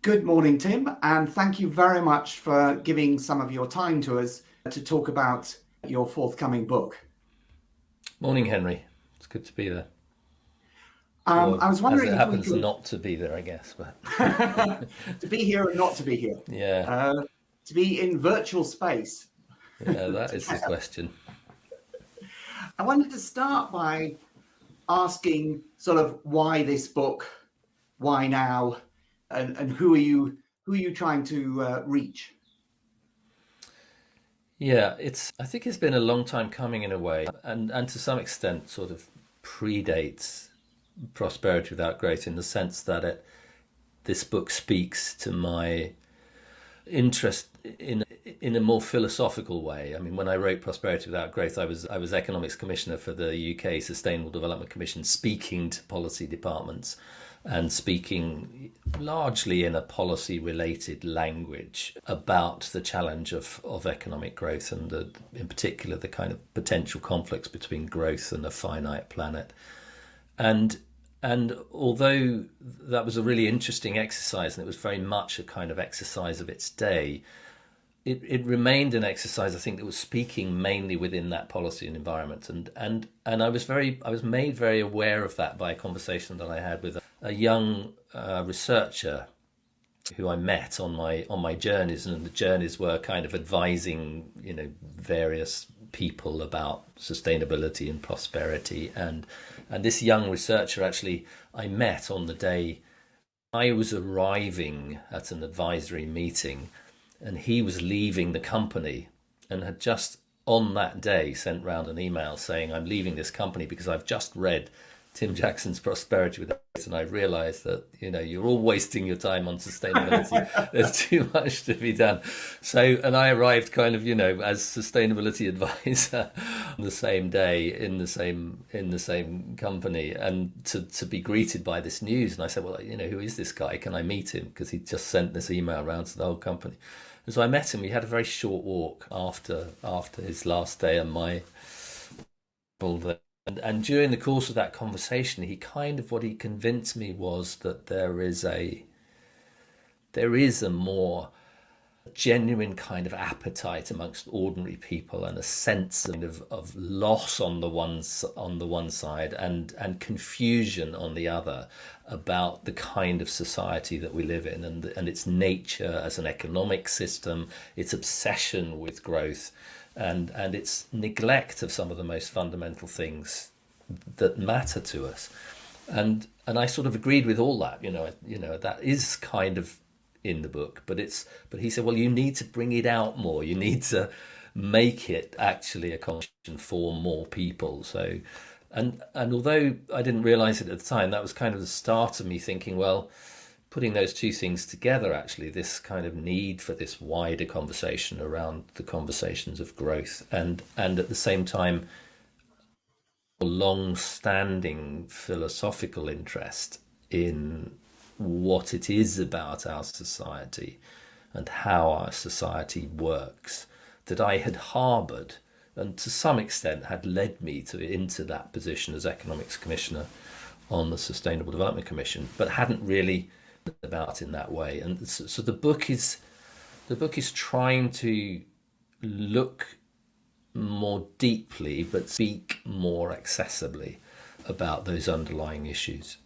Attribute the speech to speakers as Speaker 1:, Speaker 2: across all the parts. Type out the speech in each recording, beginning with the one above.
Speaker 1: Good morning, Tim, and thank you very much for giving some of your time to us to talk about your forthcoming book.
Speaker 2: Morning, Henry. It's good to be there. Or,
Speaker 1: I was
Speaker 2: as
Speaker 1: wondering
Speaker 2: it
Speaker 1: if we
Speaker 2: happens,
Speaker 1: could
Speaker 2: not to be there, I guess. But
Speaker 1: to be here and not to be here,
Speaker 2: yeah,
Speaker 1: uh, to be in virtual space
Speaker 2: yeah, that is the
Speaker 1: together.
Speaker 2: question.
Speaker 1: I wanted to start by asking sort of why this book, why now, and who are you trying to reach?
Speaker 2: Yeah, I think it's been a long time coming in a way, and to some extent, sort of predates Prosperity Without Growth in the sense that this book speaks to my interest in a more philosophical way. I mean, when I wrote Prosperity Without Growth, I was economics commissioner for the UK Sustainable Development Commission, speaking to policy departments and speaking largely in a policy related language about the challenge of economic growth and in particular the kind of potential conflicts between growth and a finite planet. And and although that was a really interesting exercise and it was very much a kind of exercise of its day, it remained an exercise I think that was speaking mainly within that policy and environment. And I was made very aware of that by a conversation that I had with a young researcher who I met on my journeys, and the journeys were kind of advising various people about sustainability and prosperity, and this young researcher actually I met on the day I was arriving at an advisory meeting, and he was leaving the company and had just on that day sent round an email saying, I'm leaving this company because I've just read Tim Jackson's Prosperity with Grace, and I realised that you're all wasting your time on sustainability. There's too much to be done. So, and I arrived kind of as sustainability advisor on the same day in the same company, and to be greeted by this news. And I said, well, who is this guy? Can I meet him? Because he just sent this email around to the whole company. And so I met him. We had a very short walk after his last day and my full day. And during the course of that conversation, what he convinced me was that there is a more genuine kind of appetite amongst ordinary people and a sense of loss on the one side and confusion on the other about the kind of society that we live in and its nature as an economic system, its obsession with growth, and its neglect of some of the most fundamental things that matter to us. And I sort of agreed with all that. That is kind of in the book, but he said, well, you need to bring it out more. You need to make it actually a conversation for more people. So, and although I didn't realize it at the time, that was kind of the start of me thinking, well, putting those two things together, actually, this kind of need for this wider conversation around the conversations of growth, and at the same time, a long-standing philosophical interest in what it is about our society and how our society works that I had harboured and to some extent had led me into that position as economics commissioner on the Sustainable Development Commission, but hadn't really about in that way. And so the book is trying to look more deeply but speak more accessibly about those underlying issues.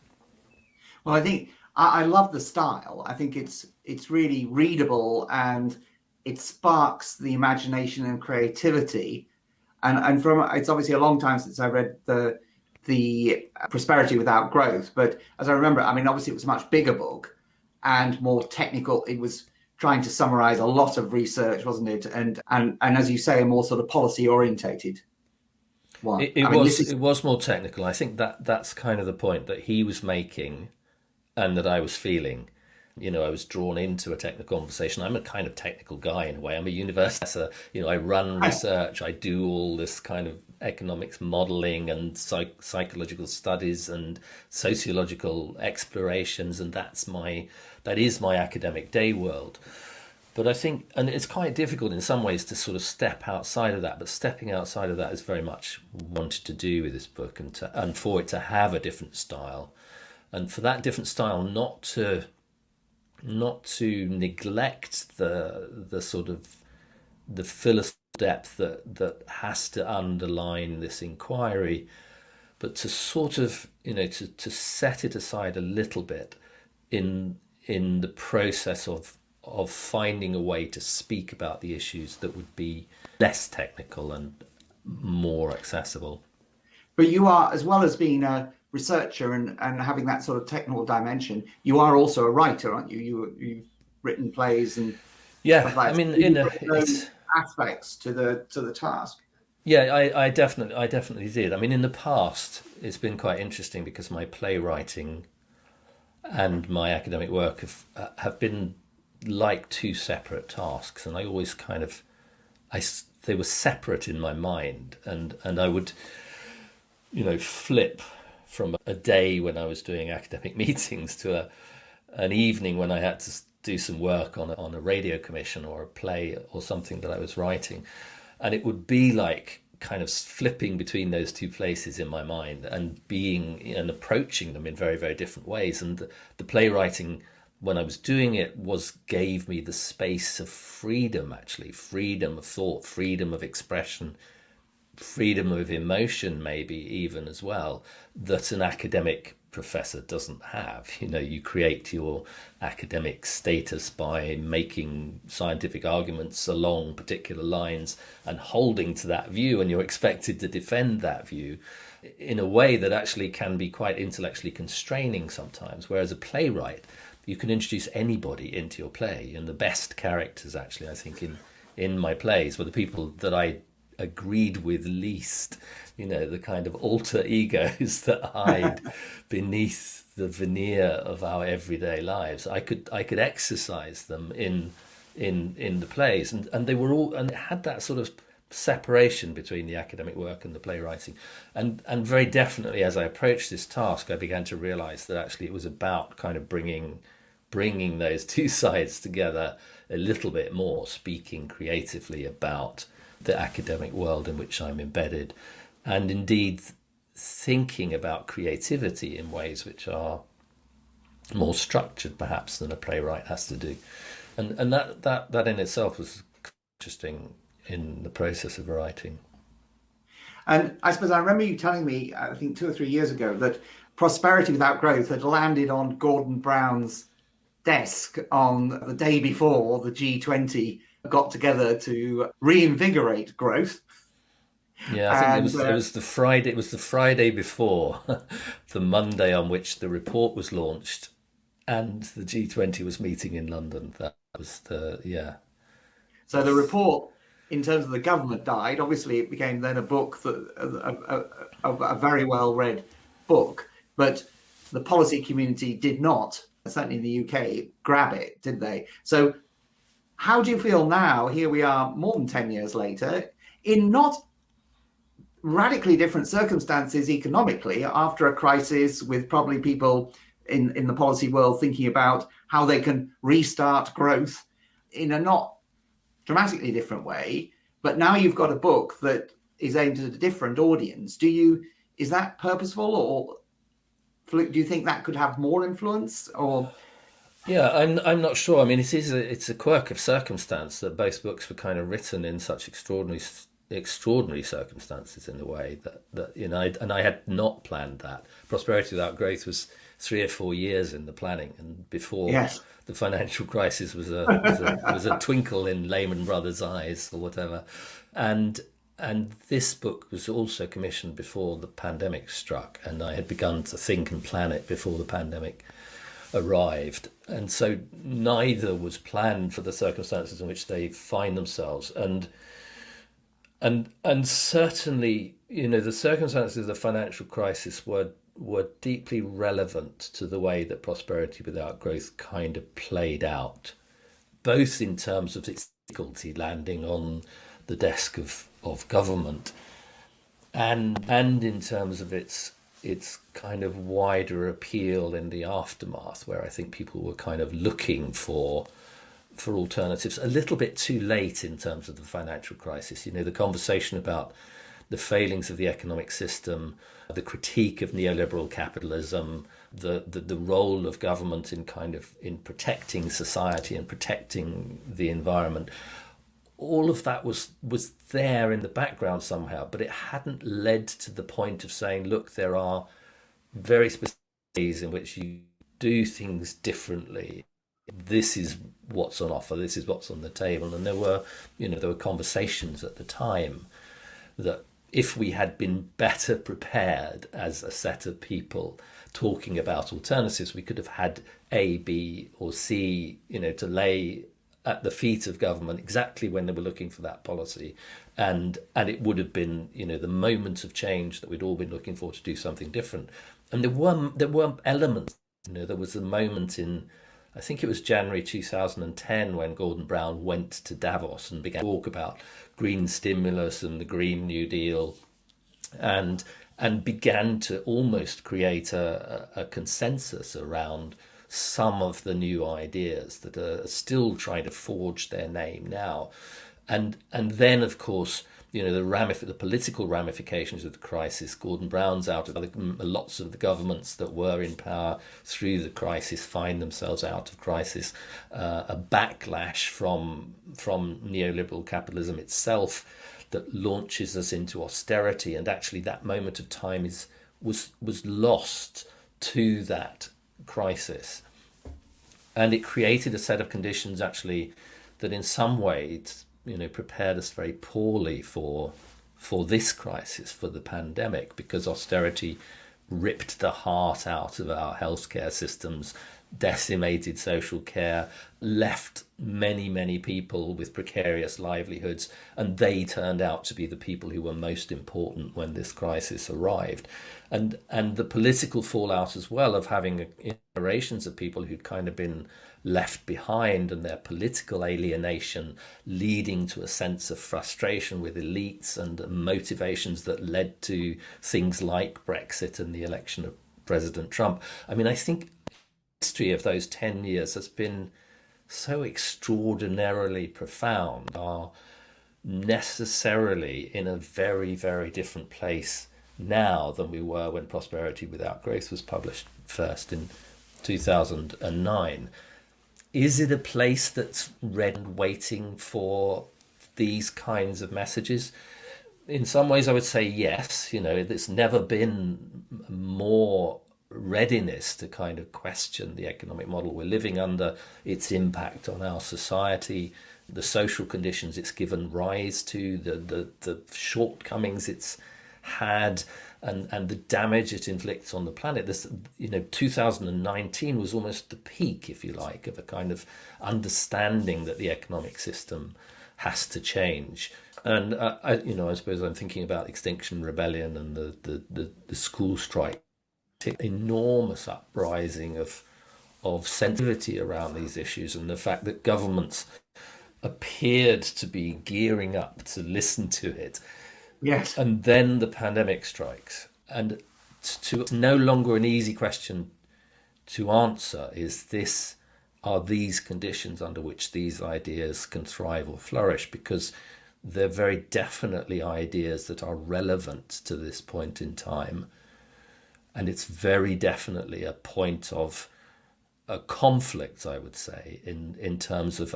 Speaker 1: Well, I think I love the style. I think it's really readable and it sparks the imagination and creativity. And from it's obviously a long time since I read the Prosperity Without Growth, but as I remember, I mean, obviously it was a much bigger book and more technical. It was trying to summarize a lot of research, wasn't it? And as you say, a more sort of policy orientated one.
Speaker 2: It, it
Speaker 1: I mean, this
Speaker 2: was
Speaker 1: is
Speaker 2: it was more technical. I think that's kind of the point that he was making and that I was feeling. I was drawn into a technical conversation. I'm a kind of technical guy in a way. I'm a university professor. I run research. I do all this kind of economics modeling and psychological studies and sociological explorations, and that is my academic day world. But I think, and it's quite difficult in some ways to sort of step outside of that. But stepping outside of that is very much wanted to do with this book, and for it to have a different style, and for that different style not to not to neglect the sort of the philosophical depth that has to underline this inquiry, but to sort of, to set it aside a little bit in the process of finding a way to speak about the issues that would be less technical and more accessible.
Speaker 1: But you are, as well as being a researcher and having that sort of technical dimension, you are also a writer, aren't you? You've written plays and
Speaker 2: Yeah,
Speaker 1: stuff
Speaker 2: I
Speaker 1: like that.
Speaker 2: mean,
Speaker 1: So you bring those
Speaker 2: it's
Speaker 1: aspects to the task.
Speaker 2: yeah, I definitely did. I mean, in the past, it's been quite interesting because my playwriting and my academic work have been like two separate tasks, and I always kind of they were separate in my mind, and I would flip from a day when I was doing academic meetings to an evening when I had to do some work on a radio commission or a play or something that I was writing, and it would be like kind of flipping between those two places in my mind and being and approaching them in very, very different ways. And the playwriting, when I was doing it, was gave me the space of freedom, actually, freedom of thought, freedom of expression, freedom of emotion, maybe even as well, that an academic professor doesn't have. You create your academic status by making scientific arguments along particular lines and holding to that view, and you're expected to defend that view in a way that actually can be quite intellectually constraining sometimes. Whereas a playwright, you can introduce anybody into your play, and the best characters, actually, I think, in my plays were the people that I agreed with least, the kind of alter egos that hide beneath the veneer of our everyday lives. I could exercise them in the plays, and they were all, and it had that sort of separation between the academic work and the playwriting. And very definitely, as I approached this task, I began to realize that actually it was about kind of bringing those two sides together a little bit more, speaking creatively about the academic world in which I'm embedded, and indeed thinking about creativity in ways which are more structured perhaps than a playwright has to do. And that in itself was interesting in the process of writing.
Speaker 1: And I suppose I remember you telling me, I think 2 or 3 years ago, that Prosperity Without Growth had landed on Gordon Brown's desk on the day before the G20 got together to reinvigorate growth.
Speaker 2: Yeah, I think it
Speaker 1: And
Speaker 2: was it was the Friday. It was the Friday before the Monday on which the report was launched, and the G20 was meeting in London. That was the yeah.
Speaker 1: so the
Speaker 2: That's
Speaker 1: report, in terms of the government, died. Obviously, it became then a book that a very well read book, but the policy community did not, certainly in the UK, grab it, did they? So, how do you feel now? Here we are, more than 10 years later, in not radically different circumstances economically, after a crisis, with probably people in the policy world thinking about how they can restart growth in a not dramatically different way. But now you've got a book that is aimed at a different audience. Is that purposeful, or do you think that could have more influence? Or
Speaker 2: yeah. I'm not sure. I mean, it's a quirk of circumstance that both books were kind of written in such extraordinary circumstances in a way that and I had not planned that. Prosperity Without Growth was 3 or 4 years in the planning, and before
Speaker 1: yes,
Speaker 2: the financial crisis was a twinkle in Lehman Brothers' eyes or whatever, and this book was also commissioned before the pandemic struck, and I had begun to think and plan it before the pandemic arrived, and so neither was planned for the circumstances in which they find themselves, and certainly, the circumstances of the financial crisis were deeply relevant to the way that Prosperity Without Growth kind of played out, both in terms of its difficulty landing on the desk of government, and in terms of its kind of wider appeal in the aftermath, where I think people were kind of looking for alternatives a little bit too late in terms of the financial crisis. The conversation about the failings of the economic system, the critique of neoliberal capitalism, the role of government in in protecting society and protecting the environment. All of that was there in the background somehow, but it hadn't led to the point of saying, look, there are very specific ways in which you do things differently. This is what's on offer. This is what's on the table. And there were conversations at the time that if we had been better prepared as a set of people talking about alternatives, we could have had A, B, or C, to lay at the feet of government exactly when they were looking for that policy, and it would have been the moment of change that we'd all been looking for to do something different. And there were elements. There was a moment in, I think it was January 2010, when Gordon Brown went to Davos and began to talk about green stimulus and the Green New Deal, and began to almost create a consensus around some of the new ideas that are still trying to forge their name now. And then, of course, the political ramifications of the crisis. Gordon Brown's out of lots of the governments that were in power through the crisis find themselves out of crisis. A backlash from neoliberal capitalism itself that launches us into austerity, and actually that moment of time was lost to that crisis, and it created a set of conditions actually that in some ways prepared us very poorly for this crisis, for the pandemic, because austerity ripped the heart out of our healthcare systems, decimated social care, left many people with precarious livelihoods, and they turned out to be the people who were most important when this crisis arrived. And the political fallout as well of having generations of people who'd kind of been left behind, and their political alienation leading to a sense of frustration with elites and motivations that led to things like Brexit and the election of President Trump. I mean, I think the history of those 10 years has been so extraordinarily profound, are necessarily in a very, very different place now than we were when Prosperity Without Growth was published first in 2009. Is it a place that's ready and waiting for these kinds of messages? In some ways, I would say yes. There's never been more readiness to kind of question the economic model we're living under, its impact on our society, the social conditions it's given rise to, the shortcomings it's had, and the damage it inflicts on the planet. 2019 was almost the peak, if you like, of a kind of understanding that the economic system has to change. And I suppose I'm thinking about Extinction Rebellion and the school strike, enormous uprising of sensitivity around these issues, and the fact that governments appeared to be gearing up to listen to it.
Speaker 1: Yes.
Speaker 2: And then the pandemic strikes. And it's no longer an easy question to answer. Are these conditions under which these ideas can thrive or flourish? Because they're very definitely ideas that are relevant to this point in time. And it's very definitely a point of a conflict, I would say, in terms of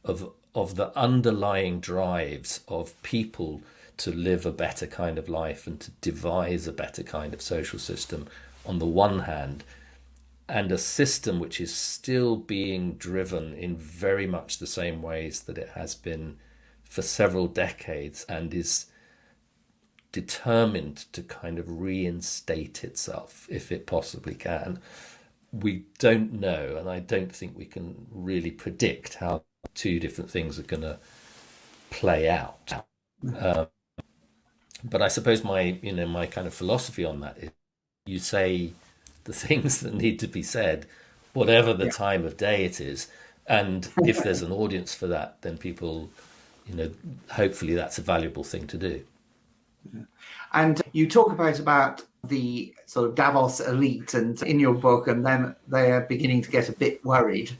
Speaker 2: of the underlying drives of people to live a better kind of life and to devise a better kind of social system on the one hand, and a system which is still being driven in very much the same ways that it has been for several decades, and is determined to kind of reinstate itself if it possibly can. We don't know, and I don't think we can really predict how two different things are going to play out. But I suppose my kind of philosophy on that is, you say the things that need to be said, whatever the time of day it is, and if there's an audience for that, then people, hopefully that's a valuable thing to do.
Speaker 1: And you talk about the sort of Davos elite, and in your book, and then they are beginning to get a bit worried.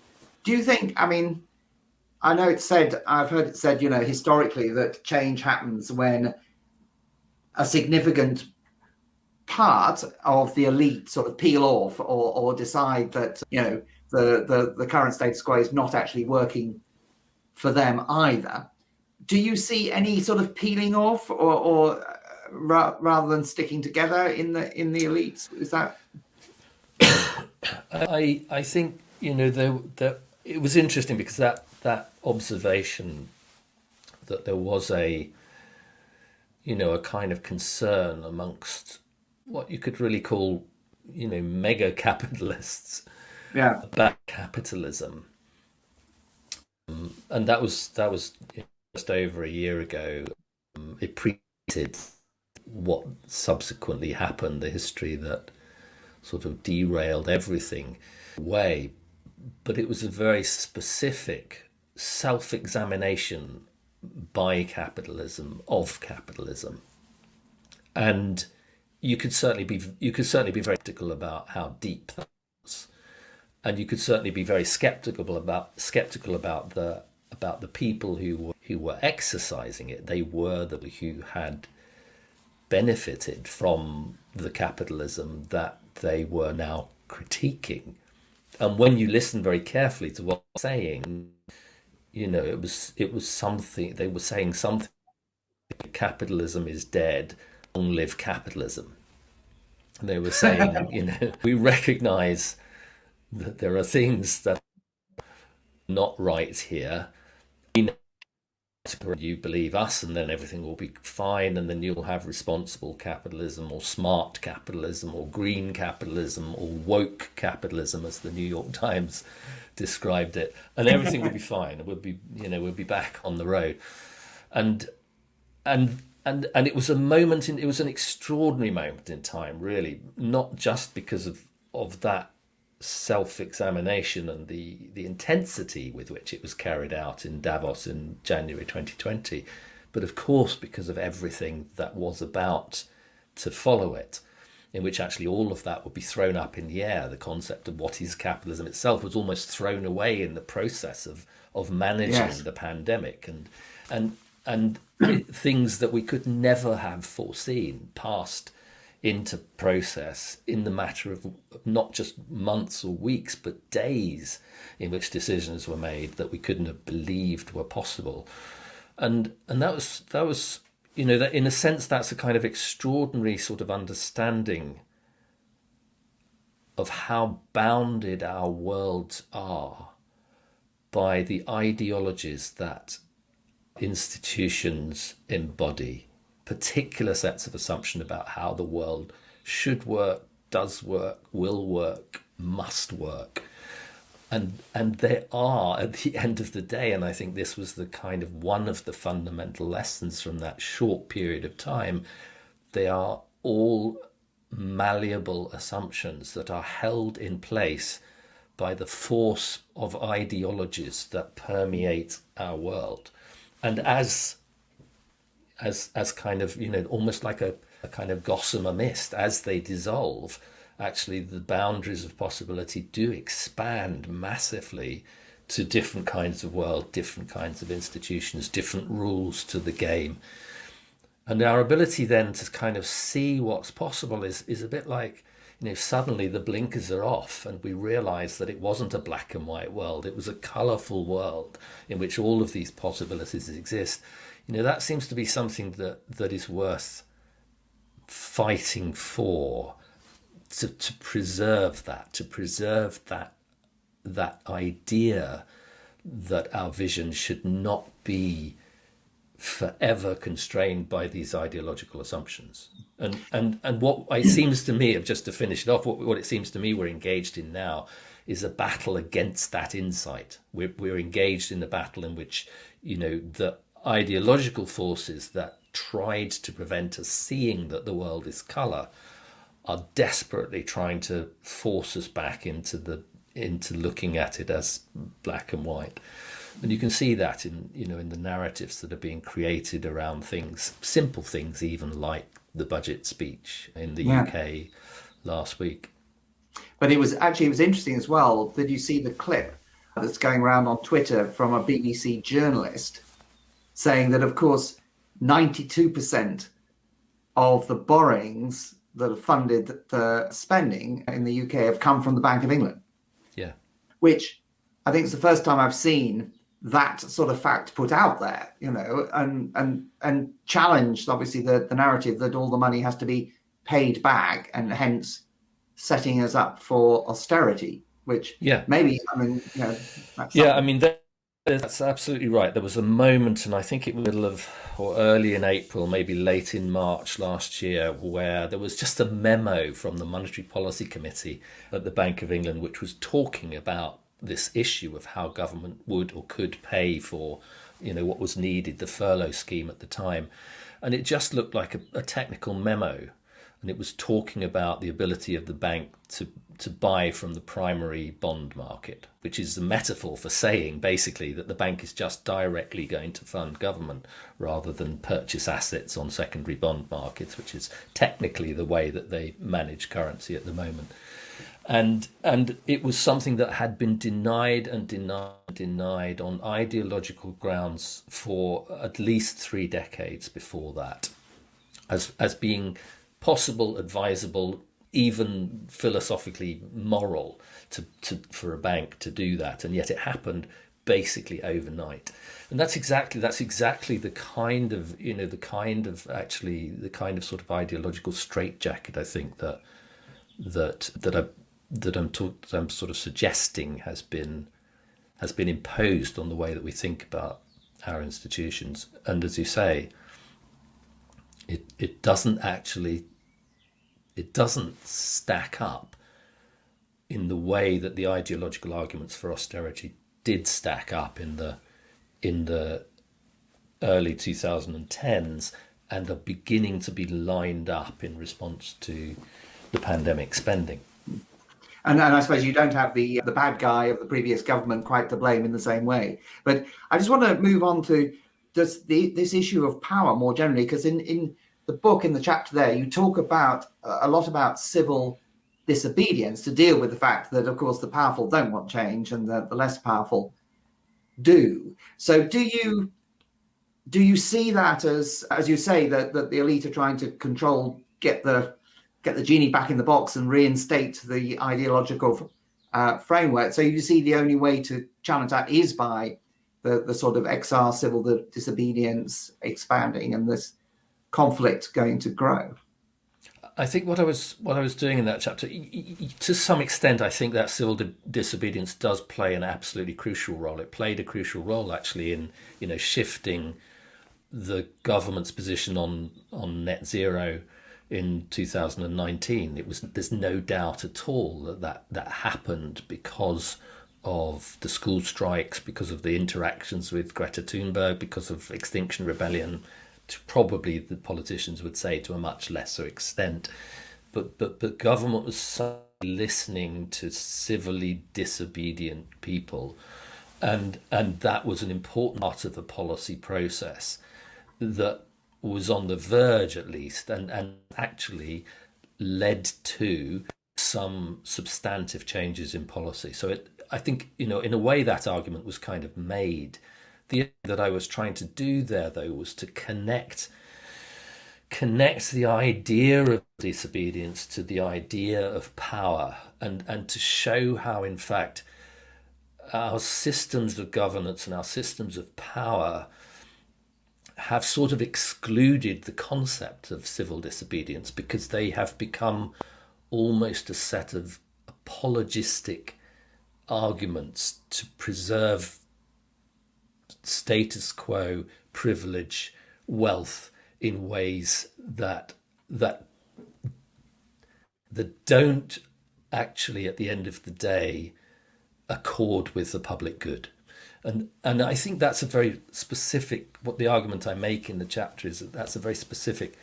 Speaker 1: Do you think? I mean, I know I've heard it said, historically, that change happens when a significant part of the elite sort of peel off or decide that, the current status quo is not actually working for them either. Do you see any sort of peeling off, or rather than sticking together in the elites? Is that?
Speaker 2: I think there it was interesting because that observation that there was a kind of concern amongst what you could really call mega capitalists
Speaker 1: Yeah.
Speaker 2: about capitalism, and that was just over a year ago. It predated what subsequently happened, the history that sort of derailed everything way, but it was a very specific self-examination by capitalism of capitalism, and you could certainly be very critical about how deep that was, and you could certainly be very skeptical about the people who were exercising it. They were the who had benefited from the capitalism that they were now critiquing. And when you listen very carefully to what they're saying, it was something they were saying something. Capitalism is dead. Long live capitalism. And they were saying, we recognize that there are things that are not right here. You believe us, and then everything will be fine, and then you'll have responsible capitalism, or smart capitalism, or green capitalism, or woke capitalism, as the New York Times described it, and everything will be fine. We'll be back on the road, and it was it was an extraordinary moment in time, really, not just because of that self-examination and the intensity with which it was carried out in Davos in January 2020, but of course because of everything that was about to follow it, in which actually all of that would be thrown up in the air. The concept of what is capitalism itself was almost thrown away in the process of managing
Speaker 1: Yes.
Speaker 2: the pandemic, and things that we could never have foreseen passed into process in the matter of not just months or weeks, but days, in which decisions were made that we couldn't have believed were possible. And that was that in a sense that's a kind of extraordinary sort of understanding of how bounded our worlds are by the ideologies that institutions embody, particular sets of assumption about how the world should work, does work, will work, must work. And there are, at the end of the day, and I think this was the kind of one of the fundamental lessons from that short period of time, they are all malleable assumptions that are held in place by the force of ideologies that permeate our world. And as kind of almost like a kind of gossamer mist, as they dissolve, actually the boundaries of possibility do expand massively to different kinds of world, different kinds of institutions, different rules to the game. And our ability then to kind of see what's possible is a bit like, suddenly the blinkers are off and we realize that it wasn't a black and white world. It was a colorful world in which all of these possibilities exist. That seems to be something that is worth fighting for, to preserve that idea that our vision should not be forever constrained by these ideological assumptions. And what it seems to me, just to finish it off, what it seems to me we're engaged in now is a battle against that insight. We're engaged in a battle in which, the ideological forces that tried to prevent us seeing that the world is color are desperately trying to force us back into looking at it as black and white. And you can see that in the narratives that are being created around things, simple things, even like the budget speech in the
Speaker 1: Yeah.
Speaker 2: UK last week.
Speaker 1: But it was interesting as well. Did you see the clip that's going around on Twitter from a BBC journalist saying that, of course, 92% of the borrowings that have funded the spending in the UK have come from the Bank of England,
Speaker 2: Yeah.
Speaker 1: which I think is the first time I've seen that sort of fact put out there, and challenged obviously the narrative that all the money has to be paid back, and hence setting us up for austerity, which
Speaker 2: Yeah.
Speaker 1: maybe, I mean, that's
Speaker 2: Yeah, I
Speaker 1: something.
Speaker 2: mean, that's absolutely right. There was a moment, and I think it was middle of or early in April, maybe late in March last year, where there was just a memo from the Monetary Policy Committee at the Bank of England, which was talking about this issue of how government would or could pay for, what was needed, the furlough scheme at the time. And it just looked like a technical memo, and it was talking about the ability of the bank to buy from the primary bond market, which is a metaphor for saying basically that the bank is just directly going to fund government rather than purchase assets on secondary bond markets, which is technically the way that they manage currency at the moment. And it was something that had been denied and denied on ideological grounds for at least 3 decades before that, as being possible, advisable, even philosophically moral for a bank to do that, and yet it happened basically overnight. And that's exactly the kind of the kind of sort of ideological straitjacket I think that I'm sort of suggesting has been imposed on the way that we think about our institutions. And as you say, it doesn't stack up in the way that the ideological arguments for austerity did stack up in the early 2010s, and are beginning to be lined up in response to the pandemic spending.
Speaker 1: And I suppose you don't have the bad guy of the previous government quite to blame in the same way. But I just want to move on to this issue of power more generally, because in the book, in the chapter there, you talk about a lot about civil disobedience to deal with the fact that, of course, the powerful don't want change and the less powerful do. So do you see that as you say, that the elite are trying to control, get the genie back in the box and reinstate the ideological framework? So you see the only way to challenge that is by the sort of XR civil disobedience expanding and this conflict going to grow.
Speaker 2: I think what I was doing in that chapter, to some extent, I think that civil disobedience does play an absolutely crucial role. It played a crucial role actually in shifting the government's position on net zero in 2019. There's no doubt at all that happened because of the school strikes, because of the interactions with Greta Thunberg, because of Extinction Rebellion, to probably the politicians would say to a much lesser extent. But government was listening to civilly disobedient people, and that was an important part of the policy process that was on the verge, at least, and actually led to some substantive changes in policy. So I think, in a way, that argument was kind of made. The that I was trying to do there, though, was to connect the idea of disobedience to the idea of power, and to show how, in fact, our systems of governance and our systems of power have sort of excluded the concept of civil disobedience, because they have become almost a set of apologistic arguments to preserve status quo, privilege, wealth in ways that don't actually, at the end of the day, accord with the public good. And I think that's a very specific, what the argument I make in the chapter is, that's a very specific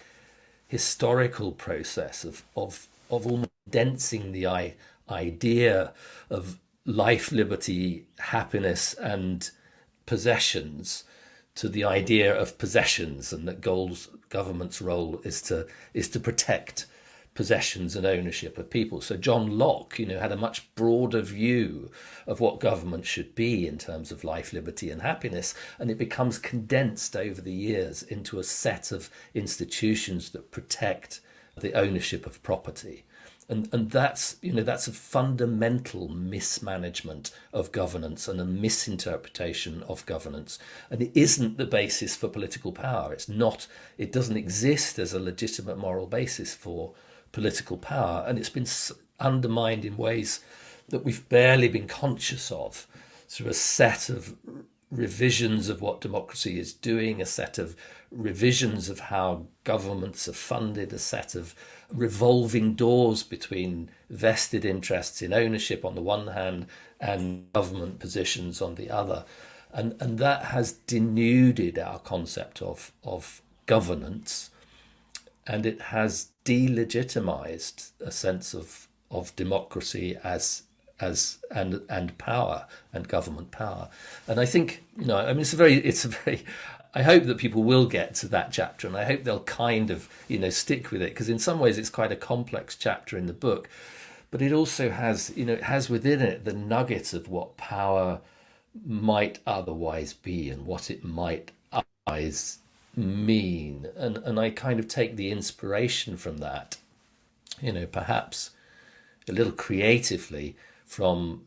Speaker 2: historical process of almost condensing the idea of life, liberty, happiness, and possessions to the idea of possessions, and that government's role is to protect possessions and ownership of people. So John Locke, had a much broader view of what government should be in terms of life, liberty, and happiness, and it becomes condensed over the years into a set of institutions that protect the ownership of property. And that's, that's a fundamental mismanagement of governance and a misinterpretation of governance. And it isn't the basis for political power. It doesn't exist as a legitimate moral basis for political power. And it's been undermined in ways that we've barely been conscious of through a set of revisions of what democracy is doing, a set of revisions of how governments are funded, a set of revolving doors between vested interests in ownership on the one hand and government positions on the other. And that has denuded our concept of governance, and it has delegitimized a sense of democracy and power and government power. And I think, it's a very I hope that people will get to that chapter, and I hope they'll kind of, stick with it, because in some ways it's quite a complex chapter in the book, but it also has, it has within it the nugget of what power might otherwise be and what it might otherwise mean. And I kind of take the inspiration from that, perhaps a little creatively from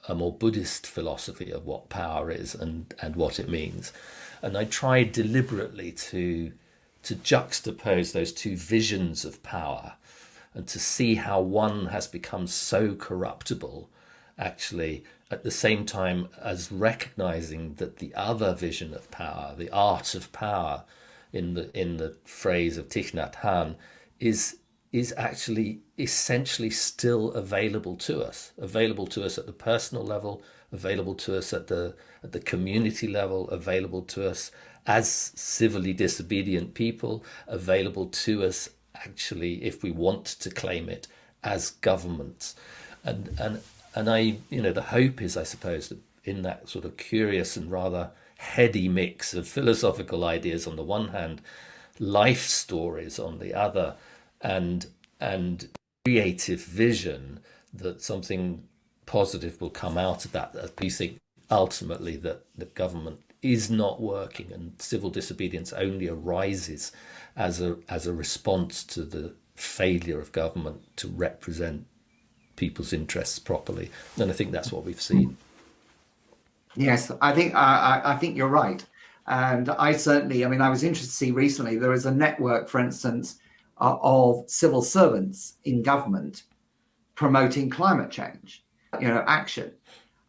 Speaker 2: a more Buddhist philosophy of what power is and what it means. And I tried deliberately to juxtapose those two visions of power and to see how one has become so corruptible, actually, at the same time as recognizing that the other vision of power, the art of power, in the phrase of Thich Nhat Hanh, is actually essentially still available to us at the personal level, available to us at the community level, available to us as civilly disobedient people, available to us actually, if we want to claim it, as governments. And I, the hope is, I suppose, that in that sort of curious and rather heady mix of philosophical ideas on the one hand, life stories on the other, and creative vision, that something positive will come out of that. We think ultimately that the government is not working, and civil disobedience only arises as a response to the failure of government to represent people's interests properly. And I think that's what we've seen.
Speaker 1: Yes, I think you're right. And I certainly, I was interested to see recently there is a network, for instance, of civil servants in government promoting climate change, action.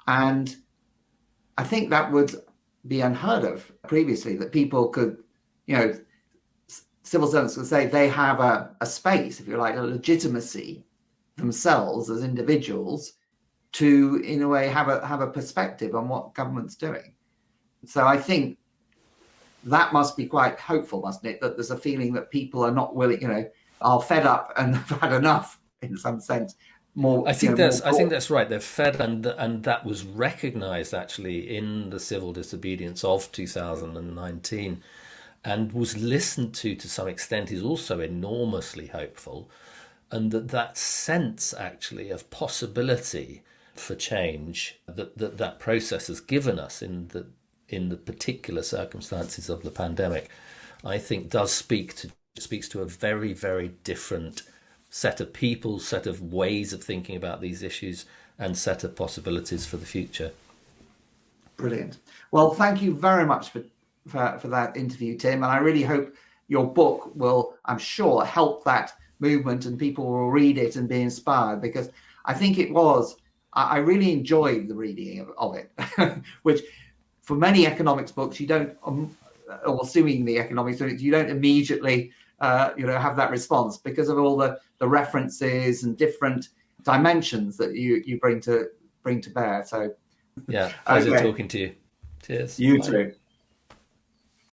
Speaker 1: And I think that would be unheard of previously, that people could, civil servants could say they have a space, if you like, a legitimacy themselves as individuals to, in a way, have a perspective on what government's doing. So I think that must be quite hopeful, mustn't it? That there's a feeling that people are not willing, are fed up and have had enough, in some sense.
Speaker 2: I think that's right. They're fed, and that was recognised actually in the civil disobedience of 2019, and was listened to some extent, is also enormously hopeful, and that sense actually of possibility for change that process has given us in the particular circumstances of the pandemic, I think does speaks to a very, very different set of people, set of ways of thinking about these issues, and set of possibilities for the future.
Speaker 1: Brilliant. Well, thank you very much for that interview, Tim. And I really hope your book will, I'm sure, help that movement, and people will read it and be inspired, because I think I really enjoyed the reading of it, which for many economics books, you don't, or assuming the economics books, you don't immediately have that response because of all the references and different dimensions that you bring to bear. So
Speaker 2: yeah, pleasure talking to you. Cheers.
Speaker 1: You too.